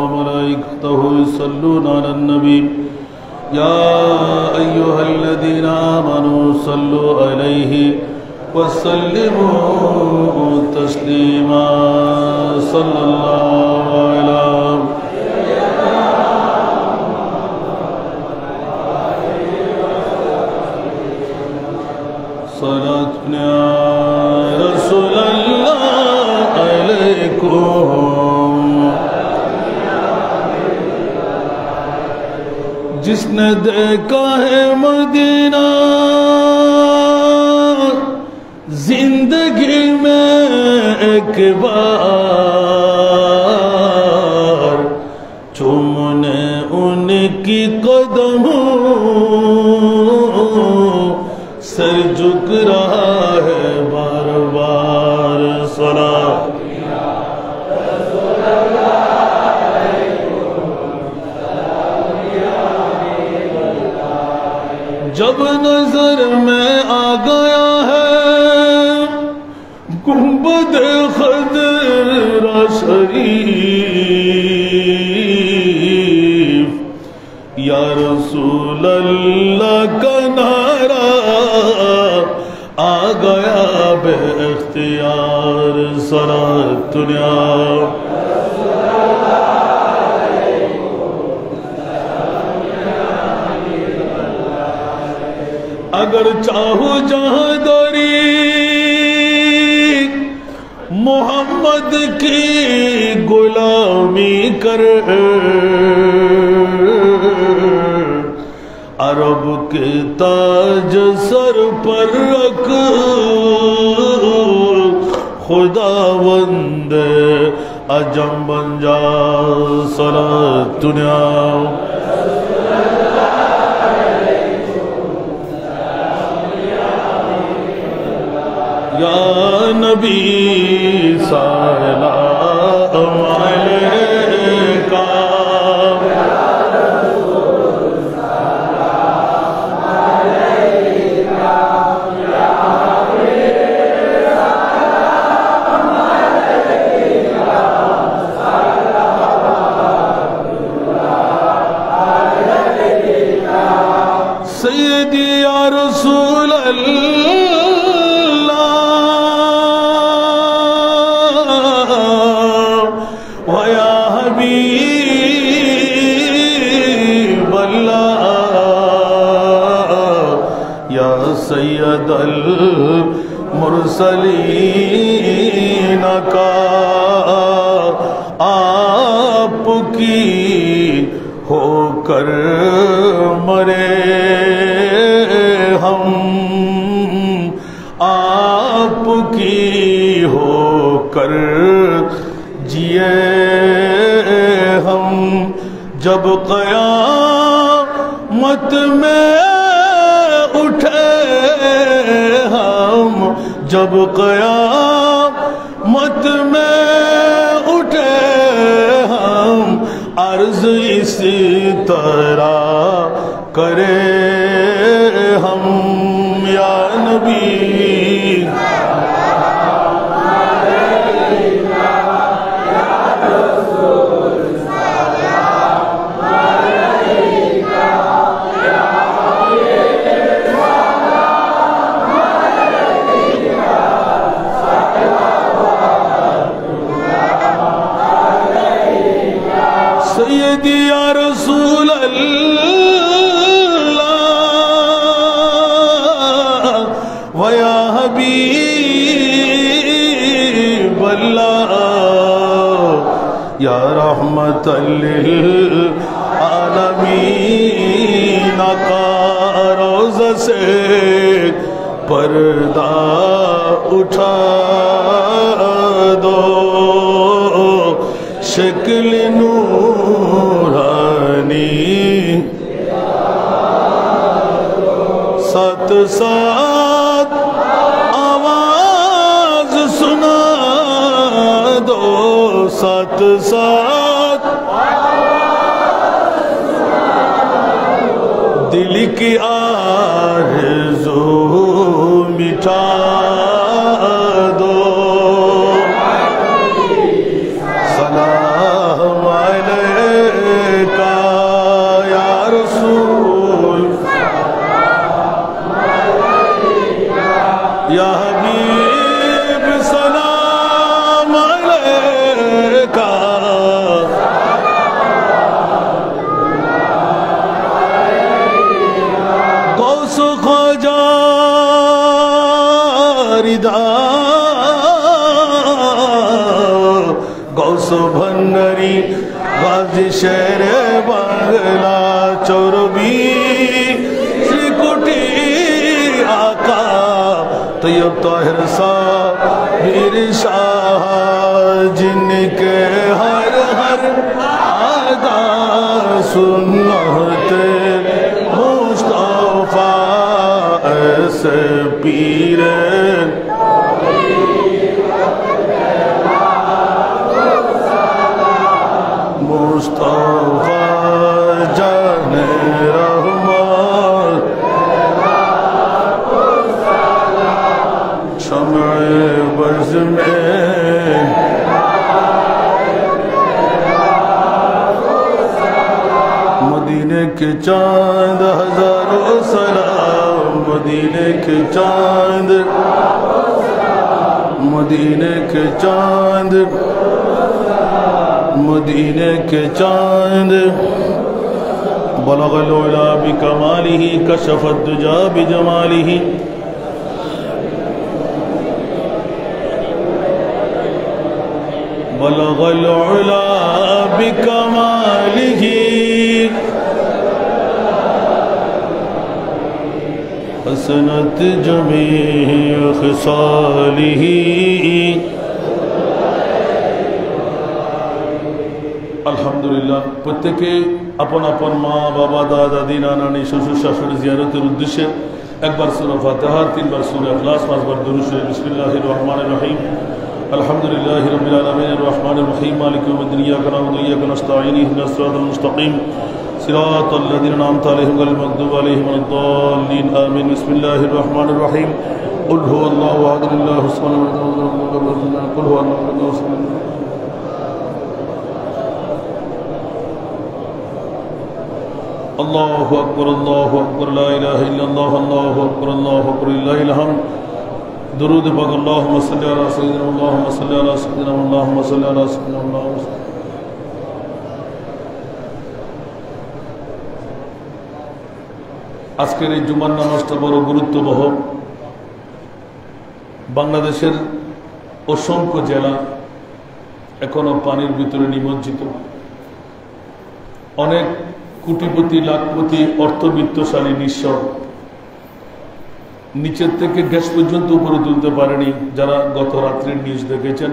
وملائكته يصلون على النبي يا أيها الذين آمنوا صلوا عليه وسلموا تسليما صلى الله على صلاة يا رسول الله علیکم جس نے دیکھا ہے مدینہ زندگی میں ایک بار چومنے ان کی قدموں سر جھک رہا ہے بار بار صلاۃ جب نظر میں آ گیا ہے گنبد خضرا شریف یا رسول اللہ کا نعرہ آ گیا بے اختیار صلاۃ دنیا اگر چاہو جہاں داری محمد کی غلامی کر عرب کے تاج سر پر رکھ خداوند عجم بن جا صلاۃ دنیا یا نبی سلام علیکہ سیدی یا رسول اللہ ویا حبیب اللہ یا سید المرسلین کا آپ کی ہو کر مرے ہم آپ کی ہو کر جیے ہم جب قیامت میں اٹھے ہم جب قیامت میں اٹھے ہم عرض اسی طرح کرے ہم یا نبی سیدی یا رسول اللہ ویا حبیب اللہ یا رحمت للعالمین کا روضہ سے پردہ اٹھا دو شکل نورانی ساتھ ساتھ آواز سنا دو ساتھ ساتھ دل کی آرزو مٹا دو سلام علیکم আজি শেরে বাংলা চর্বি শ্রীকুটি আকা তৈয়ব তাহির সাবির শাহ जिनके हर हर आदा सुन्नते मुस्तफा ऐसे पीरे मुस्तफा जाने रहमान शम्ए बज़ में मदीने के चांद हजारों सलाम मदीने के चांद मदीने के चांद मदीने के चांद बलगल उला बिकमालिही कशफत दुजा बिजमालिही बलगल उला बिकमालिही हसनत जमी खिसालिही আলহামদুলিল্লাহ প্রত্যেকে আপন আপন মা বাবা দাদা দাদি নানা নানি শ্বশুর শাশুড়ি জিয়ারতের উদ্দেশ্যে একবার সূরা ফাতিহা তিনবার সূরা ইখলাস পাঁচবার দুরূদ শরীফ বিসমিল্লাহির রহমানির রহিম আলহামদুলিল্লাহি রাব্বিল আলামিন রহমানির রহিম মালিকি ইয়াউমিদ্দিন ইয়্যাকা না'বুদু ওয়া ইয়্যাকা নাস্তাঈন ইহদিনাস সিরাতাল মুস্তাকিম সিরাতাল লাযিনা আন'আমতা আলাইহিম গায়রিল মাগদুবি আলাইহিম ওয়ালাদ-দাল্লিন আমিন বিসমিল্লাহির রহমানির রহিম কুল হুয়াল্লাহু আহাদ আল্লাহুস সামাদ কুল হুয়াল্লাহু আহাদ الله أكبر لا إله إلا الله الله أكبر لله الحمد درود پاک اللهم صل على سيدنا اللهم صل على سيدنا اللهم صل على سيدنا اللهم আজকের এই জুমার নামাজটা বড় গুরুত্ববহ বাংলাদেশের অসংখ্য জেলা এখনো পানির ভিতরে নিমজ্জিত অনেক কোটিপতি লাখপতি অর্থবিত্তশালী নিঃস্ব নিচের থেকে গ্যাস পর্যন্ত উপরে তুলতে পারেনি যারা গত রাত্রির নিউজ দেখেছেন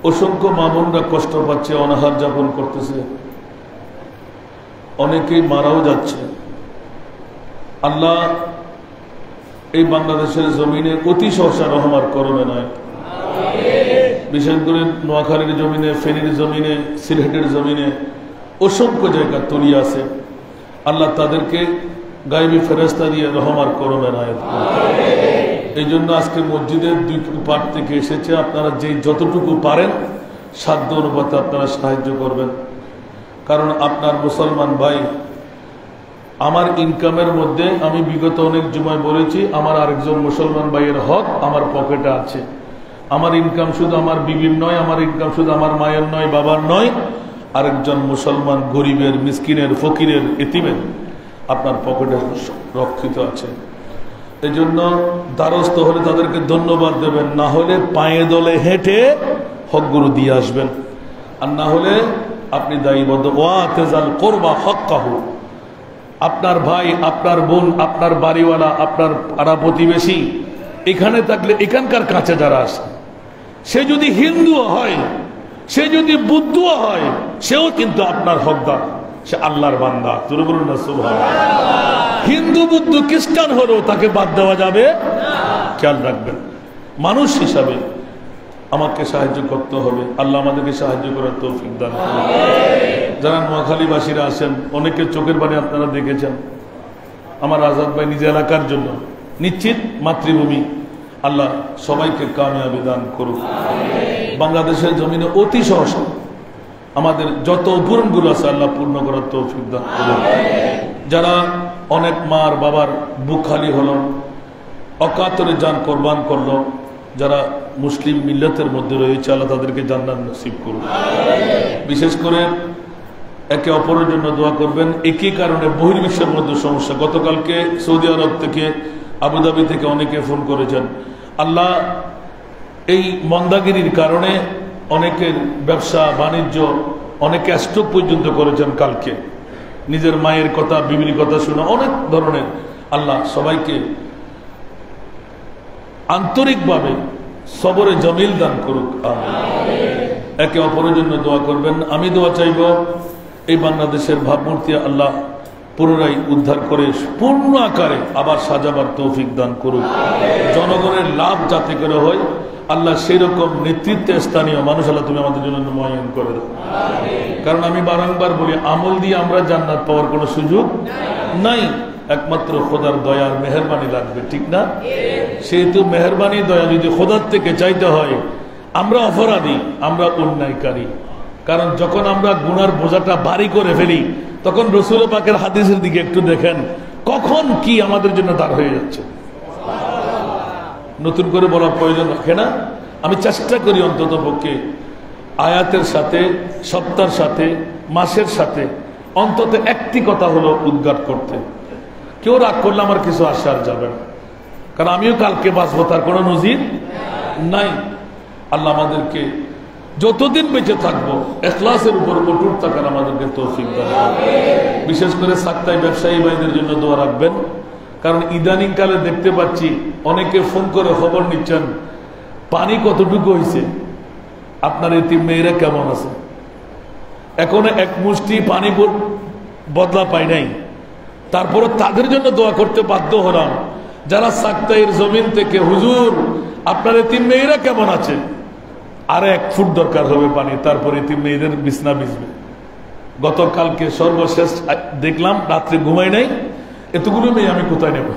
অসংখ্য মামুনরা কষ্ট পাচ্ছে অনাহার যাপন করতেছে অনেকেই মারাও যাচ্ছে আল্লাহ এই বাংলাদেশের জমিনে অতি সহসা রহমার করবে নয় বিশেষ করে নোয়াখালীর জমিনে ফেনীর জমিনে সিলেটের জমিনে অসংখ্য জায়গা তলিয়ে আছে আল্লাহ তাদেরকে গায়েবী ফেরেশতা দিয়ে রহমার করবে না এই জন্য আজকে মসজিদের দুই পাট থেকে এসেছে আপনারা যে যতটুকু পারেন সাধ্য অনুপাতে আপনারা সাহায্য করবেন কারণ আপনার মুসলমান ভাই আমার ইনকামের মধ্যে আমি বিগত অনেক জুমায় বলেছি আমার আরেকজন মুসলমান ভাইয়ের হক আমার পকেটে আছে আমার ইনকাম শুধু আমার বিবির নয় আমার ইনকাম শুধু আমার মায়ের নয় বাবার নয় আরেকজন মুসলমান গরিবের মিসকিনের ফকিরের এতিমের আপনার পকেটে রক্ষিত আছে এই জন্য দ্বারস্থ হলে তাদেরকে ধন্যবাদ দেবেন না হলে পায়ে দলে হেঁটে হকগুলো দিয়ে আসবেন আর না হলে আপনি দায়ীবদ্ধ ওয়াতেজাল করবা হক্কাহু আপনার ভাই আপনার বোন আপনার বাড়িওয়ালা আপনার পাড়া প্রতিবেশী এখানে থাকলে এখানকার কাছে যারা আসে সে যদি হিন্দুও হয় সে যদি বুদ্ধও হয় সেও কিন্তু আপনার হকদার সে আল্লাহর বান্দা জোরে বলুন না সুবহানাল্লাহ হিন্দু বুদ্ধ খ্রিস্টান হলেও তাকে বাদ দেওয়া যাবে খেয়াল রাখবেন মানুষ হিসাবে আমাকে সাহায্য করতে হবে আল্লাহ আমাদেরকে সাহায্য করার তৌফিক দান করুন যারা নোয়াখালীবাসীরা আসেন অনেকের চোখের পানি আপনারা দেখেছেন আমার আজাদ ভাই নিজ এলাকার জন্য নিশ্চিত মাতৃভূমি আল্লাহ সবাইকে কামিয়াবি দান করুক বাংলাদেশের জমিনে অতি সহসা আমাদের যত পূরণগুলো আছে আল্লাহ পূর্ণ করার তৌফিক দান করুন যারা অনেক মার বাবার বুক খালি হলো অকাতরে জান কোরবান করলো যারা মুসলিম মিল্লাতের মধ্যে রয়েছে আল্লাহ তাদেরকে জান্নাত নসিব করুন বিশেষ করে একে অপরের জন্য দোয়া করবেন একই কারণে বহির্বিশ্বের মধ্যে সমস্যা গতকালকে সৌদি আরব থেকে আবুধাবি থেকে অনেকে ফোন করেছেন আল্লাহ এই মন্দাগিরির কারণে অনেকের ব্যবসা বাণিজ্য অনেকে স্ট্রোক পর্যন্ত করেছেন কালকে, নিজের মায়ের কথা বিবির কথা শুনে অনেক ধরনের। আল্লাহ সবাইকে আন্তরিকভাবে সবরে জমিল দান করুক। একে অপরের জন্য দোয়া করবেন। আমি দোয়া চাইব এই বাংলাদেশের ভাবমূর্তি আল্লাহ পুনরায় উদ্ধার করে পূর্ণ আকারে আবার সাজাবার তৌফিক দান করুক। জনগণের লাভ যাতে করে হয় আল্লাহ সেই রকম নেতৃত্বে স্থানীয় মানুষ আল্লাহ তুমি আমাদের জন্য মুআইন করে দাও। কারণ আমি বারংবার বলি, আমল দিয়ে আমরা জান্নাত পাওয়ার কোনো সুযোগ নাই, একমাত্র খোদার দয়ার মেহেরবানি লাগবে, ঠিক না? সেহেতু মেহেরবানি দয়া যদি খোদার থেকে চাইতে হয়, আমরা অপরাধী, আমরা অন্যায়কারী। কারণ যখন আমরা গুনার বোঝাটা ভারী করে ফেলি তখন রসুল পাকের হাদিসের দিকে একটু দেখেন, কখন কি আমাদের জন্য দাঁড় হয়ে যাচ্ছে। নতুন করে বলার প্রয়োজন রাখে না। আমি চেষ্টা করি অন্তত পক্ষে আয়াতের সাথে, সপ্তাহের সাথে, মাসের সাথে অন্তত একটি কথা হলো উদ্ঘাট করতে। কেউ রাগ করলে আমার কিছু আসে আর যাবে না, কারণ আমিও কালকে বাঁচবো তার কোনো নজির নাই। আল্লাহ আমাদেরকে যতদিন বেঁচে থাকবো ইখলাসের উপর অটুট থাকার আমাদেরকে তৌফিক দান করুন। বিশেষ করে সাক্তাই ব্যবসায়ী ভাইদের জন্য দোয়া রাখবেন, কারণ ইদানিং কালে দেখতে পাচ্ছি অনেকে ফোন করে খবর নিচ্ছেন পানি কতটুকু হয়েছে, আপনার এতিম মেয়েরা কেমন আছে। এখনো এক মুষ্টি পানি বদলা পাই নাই, তারপরে তাদের জন্য দোয়া করতে বাধ্য হলাম যারা সাক্তাইয়ের জমিন থেকে, হুজুর আপনার এতিম মেয়েরা কেমন আছে, আর 1 ফুট দরকার হবে পানি, তারপরে এতিম মেয়েদের বিছনা ভিজবে। গতকালকে সর্বশেষ দেখলাম, রাত্রে ঘুমাই নাই, এতগুলো মেয়ে আমি কোথায় নেব?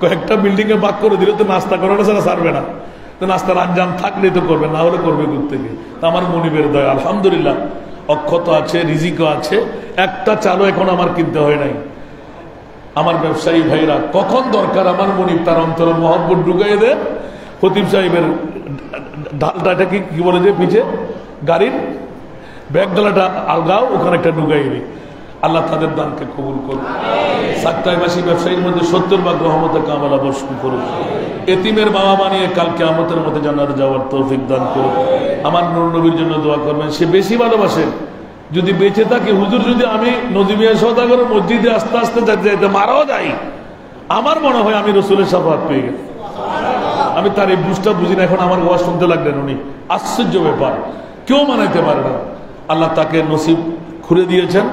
কয়েকটা বিল্ডিং এ ভাগ করে দিলে তো নাস্তা করানো ছাড়া ছাড়বে না, তো নাস্তার আঞ্জাম থাকলেই তো করবে, না হলে করবে দূর থেকে। তা আমার মনিবের দয়া আলহামদুলিল্লাহ অক্ষত আছে, রিজিকও আছে, একটা চালও এখন আমার কিনতে হয় নাই। আমার ব্যবসায়ী ভাইরা কখন দরকার আমার মনিব তার অন্তরে মহব্বত ঢুকাইয়ে দেন। খতিব সাহেবের ঢালটা কি বলে যে পিছে গাড়ির ব্যাগ ডালাটা আলগাও, ওখানে একটা ঢুকাই দিই। আল্লাহ তাদের দানকে কবুল করুন। সাক্তাইবাসী ব্যবসায়ীর মধ্যে 70 ভাগ রহমতের কামালা বর্ষণ করুন। এতিমের বাবা বানিয়ে কাল কিয়ামতের মধ্যে জান্নাতে যাওয়ার তৌফিক দান করুন। আমার নূর নবীর জন্য দোয়া করবেন, সে বেশি ভালোবাসে। যদি বেঁচে থাকে, হুজুর যদি আমি নদীমিয়া সওদাগরের মসজিদে আস্তে আস্তে যাইতে মারাও যাই, আমার মনে হয় আমি রসুলের শাফাআত পেয়ে গেছি। আমি তার এই বুঝটা বুঝি না, এখন আমার ওয়াজ শুনতে লাগলেন উনি। আশ্চর্য ব্যাপার, কেউ মানাইতে পারে না। আল্লাহ তাকে নসিব খুলে দিয়েছেন,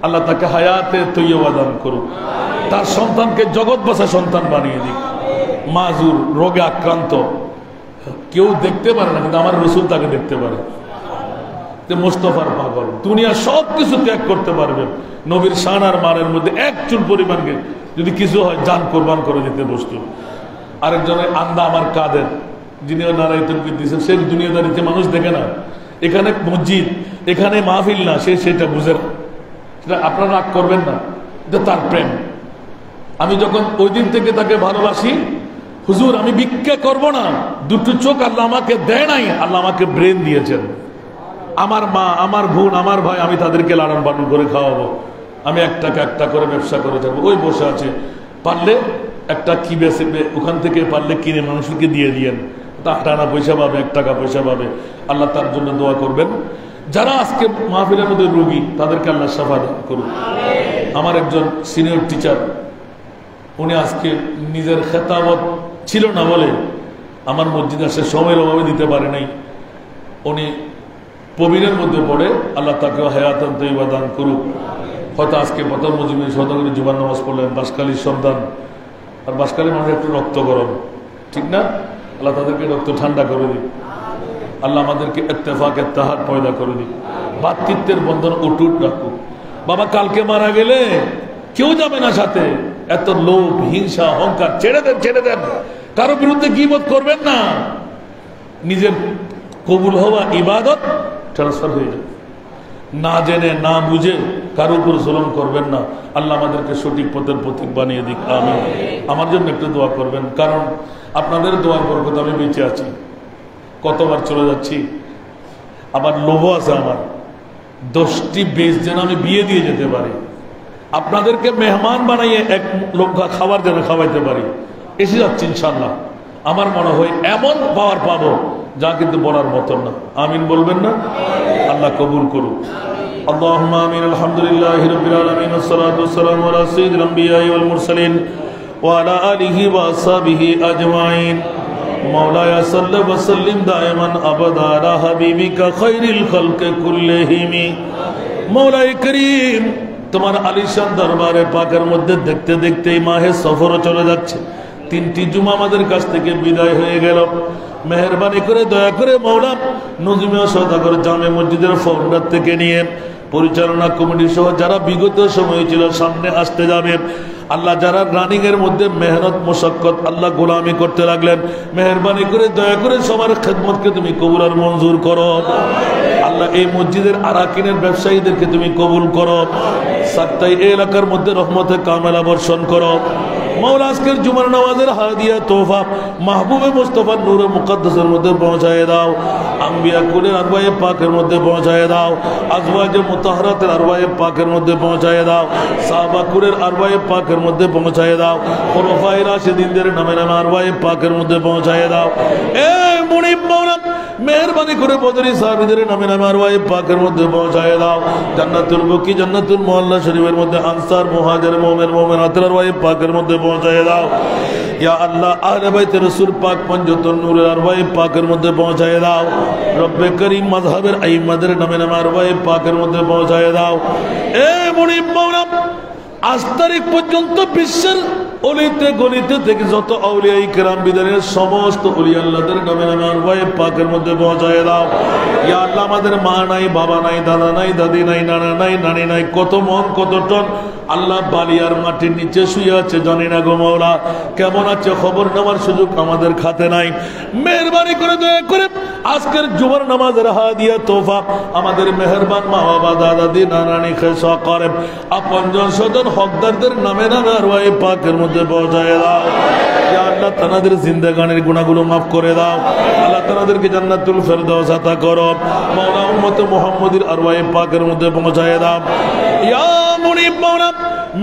আল্লাহ তাকে হায়াতে তৈয়বা দান করুন। তার সন্তানকে জগৎ বাসা সন্তান বানিয়ে দিক। মাজুর, রোগে আক্রান্ত, কেউ দেখতে পারে না, কিন্তু আমার রসুল তাকে দেখতে পারে। মোস্তফার পাগল, দুনিয়া সব কিছু ত্যাগ করতে পারবেন, নবীর শান আর মানের মধ্যে 1 চুল পরিমাণকে যদি কিছু হয় জান কোরবান করে দিতে বস্তু। আরেকজনের আন্দা আমার কাদের, যিনিও নারায় তকবীর দিয়েছেন, সে দুনিয়াদারিতে মানুষ দেখে না। এখানে মসজিদ, এখানে মাহফিল না, সে সেটা বুঝে না। সেটা আপনারা রাগ করবেন না, এটা তার প্রেম। আমি যখন ওই দিন থেকে তাকে ভালোবাসি, হুজুর আমি ভিক্ষা করব না, 2টো চোখ আল্লাহ আমাকে দেয় নাই, আল্লাহ আমাকে ব্রেন দিয়েছেন। আমার মা, আমার বোন, আমার ভাই, আমি তাদেরকে লালন পালন করে খাওয়াবো। আমি 1 টাকা 1 টাকা করে ব্যবসা করে থাকবো। ওই বসে আছে, পারলে একটা কি বেচবে, ওখান থেকে পারলে কিনে মানুষকে দিয়ে দিয়েন, তা 8 আনা পয়সা পাবে, 1 টাকা পয়সা পাবে। আল্লাহ তার জন্য দোয়া করবেন। যারা আজকে মাহফিলের মধ্যে রোগী, তাদেরকে আল্লাহ শাফা দান করুন। আমার একজন সিনিয়র টিচার, উনি আজকে নিজের খেতাবত ছিল না বলে আমার মসজিদে আসে সময়ের অভাবে দিতে পারে নাই। উনি প্রবীণের মধ্যে পড়ে, আল্লাহ তাকে হায়াতান তৈবা দান করুক। হয়তো আজকে প্রথম মজিমের সদাগরের জুমার নামাজ পড়লেন, বাসকালীর সন্তান, আর বাসকালীর মানুষ একটু রক্ত গরম, ঠিক না? আল্লাহ তাদেরকে রক্ত ঠান্ডা করে দিক। আল্লাহ আমাদেরকে ইত্তেফাক ইত্তেহাদ পয়দা করে দিক, ভাতৃত্বের বন্ধন অটুট রাখুক। বাবা কালকে মারা গেলে কেউ যাবে না সাথে, এত লোভ, হিংসা, অহংকার ছেড়ে দেন, ছেড়ে দেন। কারো বিরুদ্ধে গীবত করবেন না, নিজের কবুল হওয়া ইবাদত ট্রান্সফার হয়ে যাবে। না জেনে না বুঝে কারো উপর জুলুম করবেন না। আল্লাহ আমাদেরকে সঠিক পথের পথিক বানিয়ে দিক, আমিন। আমার জন্য একটু দোয়া করবেন, কারণ আপনাদের দোয়ার বরকত আমি বেঁচে আছি। কতবার চলে যাচ্ছি, আবার লোভ আছে আমার, 10টি বেশ যেন আমি বিয়ে দিয়ে যেতে পারি, আপনাদেরকে মেহমান বানাইয়ে 1 লোক খাবার যেন খাওয়াইতে পারি। এসে যাচ্ছি ইনশাল্লাহ। আমার মনে হয় এমন পাওয়ার পাবো যা কিন্তু বলার মতন না। আমিন বলবেন না? আল্লাহ কবুল করুন। আল্লাহুম্মা আমিন। আলহামদুলিল্লাহি রাব্বিল আলামিন ওয়াসসালাতু ওয়াসসালামু আলা সাইয়্যিদিল আমবিয়াই ওয়াল মুরসালিন ওয়া আলা আলিহি ওয়া আসহাবিহি আজমাইন। মাওলায়া সাল্লি ওয়া সাল্লিম দাইমান আবাদা আলা হাবিবিকা খায়রিল খালকি কুল্লিহিম। মাওলাই করিম, তোমার আলিশান দরবারে পাকের মধ্যে দেখতে দেখতে এই মাহে সফর চলে যাচ্ছে। 3টি জুমা আমাদের কাছ থেকে বিদায় হয়ে গেল। মেহেরবানি করে দয়া করে মাওলা নজরুল সওদাগর জামে মসজিদের ফাউন্ডার থেকে নিয়ে পরিচালনা কমিটি সহ যারা বিগত সময় ছিল সামনে আসতে যাবে, আল্লাহ যারা রানিং এর মধ্যে মেহনত মুশাক্কত আল্লাহ গোলামি করতে লাগলেন, মেহেরবানি করে দয়া করে সবার খেদমতকে তুমি কবুল আর মঞ্জুর করো। আল্লাহ এই মসজিদের আরাকিনের ব্যবসায়ীদেরকে তুমি কবুল করো। সাক্তাই এই এলাকার মধ্যে রহমতে কামেলা বর্ষণ করো। মাওলা আজকের জুমার নামাজের হাদিয়া তোহফা মাহবুবে মুস্তাফা নূরে মুকদ্দাসের মধ্যে পৌঁছায় দাও। আম্বিয়া কুলের আরওয়ায়ে পাকের মধ্যে পৌঁছায় দাও। আজওয়াজে মুতাহহারাতের আরওয়ায়ে পাকের মধ্যে পৌঁছায় দাও। সাহাবা কুলের আরওয়ায়ে পাকের মধ্যে পৌঁছায় দাও। খুলাফায়ে রাশিদিনদের নামে নামে আরওয়ায়ে পাকের মধ্যে পৌঁছায় দাও। এ মুনিব মাওলা মেহেরবানি করে বদরি সাহাবীদের নামে নামে আরওয়ায়ে পাকের মধ্যে পৌঁছায় দাও। জান্নাতুল বকি জান্নাতুল মুআল্লা শরীফের মধ্যে আনসার মুহাজির মুমিন মুমিনাতের আরওয়ায়ে পাকের মধ্যে পৌঁছায় দাও। ইয়া আল্লাহ আহলে বাইতে রাসূল পাক পঞ্জতন নূরের আরওয়ায়ে পাকের মধ্যে পৌঁছায় দাও। রব্বে করিম মাযহাবের আইম্মাদের নামে নামে আরওয়ায়ে পাকের মধ্যে পৌঁছায় দাও। এ মুনিব মাওলা, 8 তারিখ পর্যন্ত বিশ্বের অলিতে গলিতে থেকে যত আউলিয়া ইকরাম বিদারের সমস্ত ওলিয়া আল্লাহদের নামে নামে আরওয়ায়ে পাকের মধ্যে পৌঁছায় দাও। ইয়া আল্লাহ আমাদের মা নাই, বাবা নাই, দাদা নাই, দাদি নাই, নানা নাই, নানি নাই, কত মন কত টন আল্লাহ বালিয়ার মাটির নিচে শুয়ে আছে, জানি না গো মাওলা কেমন আছে, খবর নেওয়ার সুযোগ আমাদের খাতে নাই। মেহেরবানি করে দয়া করে আজকের জুমার নামাজের হাদিয়া তোহফা আমাদের মেহেরবান মা বাবা দাদা দাদি নানানি খেসা করেন আপনজন স্বজন হকদারদের নামে নামে আরওয়ায়ে পাকের মধ্যে পৌঁছায় দাও। ইয়া আল্লাহ তাদের জিন্দেগানির গুনাহগুলো maaf করে দাও। আল্লাহ তাদেরকে জান্নাতুল ফেরদাউস আতা করো। মাওলা উম্মতে মুহাম্মাদির আরওয়ায়ে পাকের মধ্যে পৌঁছায় দাও। ইয়া মুনিব মাওলা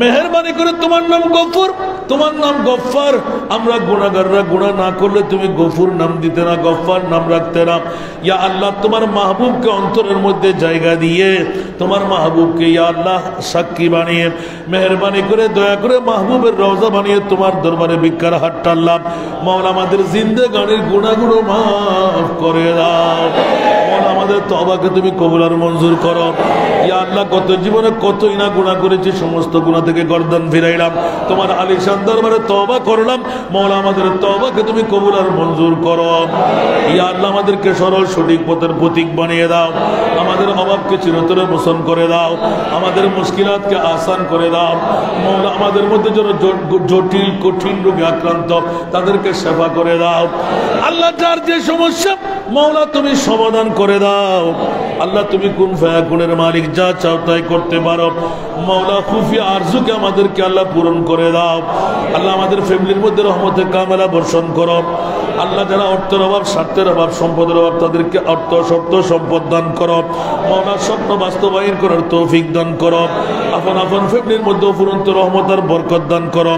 মেহেরবানি করে তোমার নাম গফুর, তোমার নাম গফফার। আমরা গুনাহগাররা গুনাহ না করলে তুমি গফুর নাম দিতে না, গফফার নাম রাখতে না। ইয়া আল্লাহ তোমার মাহবুবকে অন্তরের মধ্যে জায়গা দিয়ে তোমার মাহবুবকে ইয়া আল্লাহ সাক্ষী বানিয়ে মেহেরবানি করে দয়া করে মাহবুবের রওজা বানিয়ে তোমার দরবারে ভিক্ষার হাত টানলাম। মাওলা আমাদের জিন্দেগানির গুনাহগুলো maaf করে দাও। মাওলা আমাদের তওবাকে তুমি কবুল আর মঞ্জুর করো। ইয়া আল্লাহ কত জীবনে কতই না গুনাহ করেছি, সমস্ত গুনাহ থেকে গর্দান ফিরাইলাম, তোমার আলিশান দরবারে তওবা করলাম। মাওলা আমাদের তওবাকে তুমি কবুল আর মঞ্জুর করো। ইয়া আল্লাহ আমাদেরকে সরল সঠিক পথের প্রতীক বানিয়ে দাও। আমাদের অভাবকে চিরতরে মোচন করে দাও। আমাদের মুশকিলাতকে আসান করে দাও। মাওলা আমাদের মধ্যে যারা জটিল কঠিন রোগে আক্রান্ত তাদেরকে সেবা করে দাও। আল্লাহ যার যে সমস্যা মাওলা তুমি সমাধান করে দাও। আল্লাহ তুমি কুন ফায়াকুনের মালিক, যা চাও তাই করতে পারো। মাওলা খুফি আরজুকে আমাদেরকে আল্লাহ পূরণ করে দাও। আল্লাহ আমাদের ফ্যামিলির মধ্যে রহমতে কামেলা বর্ষণ করো। আল্লাহ যারা অর্থের অভাব, স্বার্থের অভাব, সম্পদের অভাব তাদেরকে অর্থ শর্ত সম্পদ দান করো। মাওলা স্বপ্ন বাস্তবায়ন করার তৌফিক দান করো। আপন আপন ফ্যামিলির মধ্যে অফুরন্ত রহমত আর বরকত দান করো।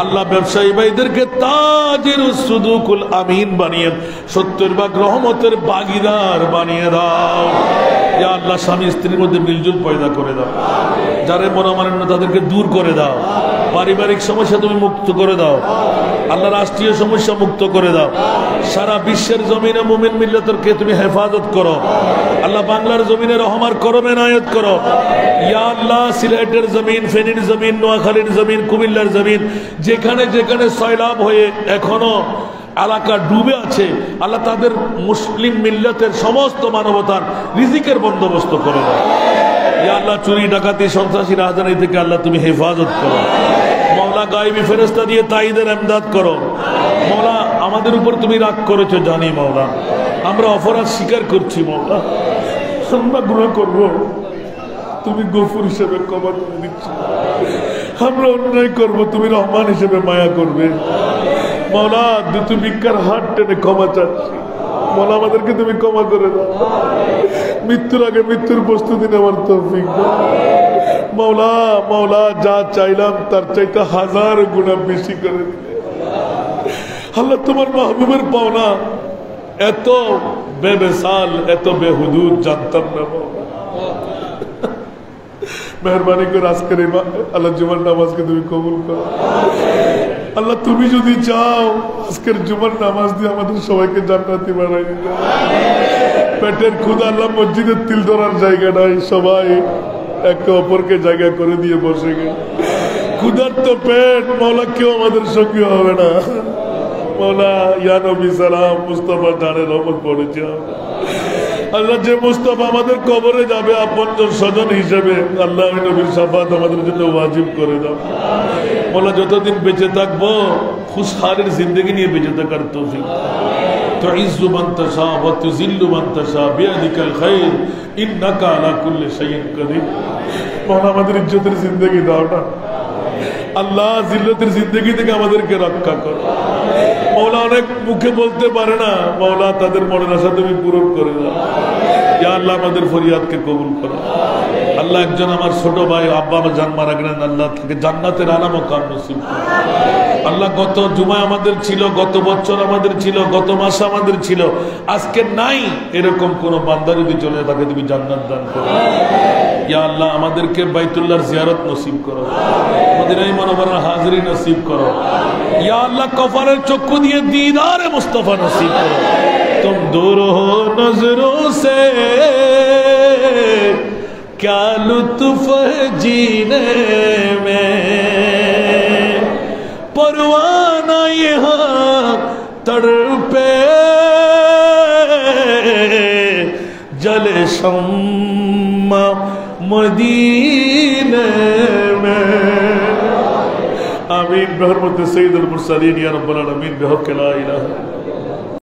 আল্লাহ ব্যবসায়ী ভাইদেরকে তাজির সুদুকুল আমিন বানিয়ে 70 ভাগ রহমতের ভাগীদার বানিয়ে দাও। ইয়া আল্লাহ স্বামী স্ত্রীর মধ্যে মিলজুল পয়দা করে দাও। যারা মনোমালিন্য তাদেরকে দূর করে দাও। পারিবারিক সমস্যা তুমি মুক্ত করে দাও। আল্লাহ রাষ্ট্রীয় সমস্যা মুক্ত করে দাও। সারা বিশ্বের জমিনে মুমিন মিল্লাতকে তুমি হেফাজত করো। আল্লাহ বাংলার জমিনে রহমার করম এনায়েত করো। ইয়া আল্লাহ সিলেটের জমিন, ফেনীর জমিন, নোয়াখালীর জমিন, কুমিল্লার জমিন যেখানে যেখানে সয়লাব হয়ে এখনো এলাকা ডুবে আছে, আল্লাহ তাদের মুসলিম মিল্লাতের সমস্ত মানবতার রিজিকের বন্দোবস্ত করে দাও। ইয়া আল্লাহ চুরি ডাকাতি সন্ত্রাসী রাজধানী থেকে আল্লাহ তুমি হেফাজত করো। মাওলা গায়েবী ফেরেশতা দিয়ে তাইদের ইমদাদ করো। মাওলা আমাদের উপর তুমি রাগ করেছো জানি মাওলা, আমরা অপরাধ স্বীকার করছি মাওলা, আমরা গুনাহ করব, তুমি গফুর হিসেবে ক্ষমা করে দিচ্ছ। আমরা অন্যায় করব, তুমি রহমান হিসেবে মায়া করবে। মাওলা দুটো ভিক্ষার হাত টেনে ক্ষমা চাচ্ছি। মাওলা আমাদেরকে তুমি ক্ষমা করে দাও। মৃত্যুর আগে মৃত্যুর প্রস্তুতি নেওয়ার তৌফিক দাও। মাওলা মাওলা যা চাইলাম তার চাইতে 1000 গুণা বেশি করে দিলে। আল্লাহ তোমার মাহবুবের পাওনা এত বেমিসাল, এত বেহুদুদ জানতাম না। মেহরবানি করে আজকের আল্লাহ জুমার নামাজকে তুমি কবুল করো। আল্লাহ তুমি যদি চাও আজকের জুমার নামাজ দিয়ে আমাদের সবাইকে জান্নাতি বানাই দিতে। পেটের ক্ষুধা, আল্লাহ মসজিদের তিল ধরার জায়গা নাই, সবাই একে অপরকে জায়গা করে দিয়ে বসে গেল। ক্ষুধার তো পেট, মৌলা কেউ আমাদের সঙ্গী হবে না। মৌলা ইয়া নবী সালাম মুস্তাফা জানের রহমত পড়েছে। আল্লাহ যে মুস্তাফা আমাদের কবরে যাবে আপনজন স্বজন হিসেবে, আল্লাহ ওই নবীর শাফাত আমাদের জন্য ওয়াজিব করে দাও। মৌলা যতদিন বেঁচে থাকবো খুশহালের জিন্দগি নিয়ে বেঁচে থাকার তৌফিক। তুইজ্জু মান তাশা ওয়া তুযিল্লু মান তাশা বিয়াদিকাল খায়র ইন্নাকা আলা কুল্লি শাইইন কাদির। মৌলা আমাদের ইজ্জতের জিন্দগি দাও না আল্লাহ, জিল্লতের জিন্দগি থেকে আমাদেরকে রক্ষা করো। মৌলা অনেক মুখে বলতে পারে না, মৌলা তাদের মনের আশা তুমি পূরণ করে দাও। ইয়া আল্লাহ আমাদের ফরিয়াদকে কবুল করো। আল্লাহ একজন আমার ছোট ভাই আব্বা আমার জান মারা গেলেন, আল্লাহ তাকে জান্নাতের আলা মাকাম নসিব করো। আল্লাহ গত জুমায় আমাদের ছিল, গত বছর আমাদের ছিল, গত মাসে আমাদের ছিল, আজকে নাই এরকম কোন বান্দা যদি চলে থাকে তুমি জান্নাত দান করো। ইয়া আল্লাহ আমাদেরকে বাইতুল্লাহর জিয়ারত নসিব করো, মদিনায়ে মুনাওয়ারার হাজিরি নসিব করো। ইয়া আল্লাহ কফারের চক্ষু দিয়ে দীদারে মুস্তাফা নসিব করো। तुम दूर हो नजरों से क्या लुत्फ है जीने में, परवाना यहाँ तड़पे जले शम्मा मदीने में। आमीन। बहरमत सय्यदुल मुरसलीन या रब्बल आलमीन बिहक़्क़ि ला इलाहा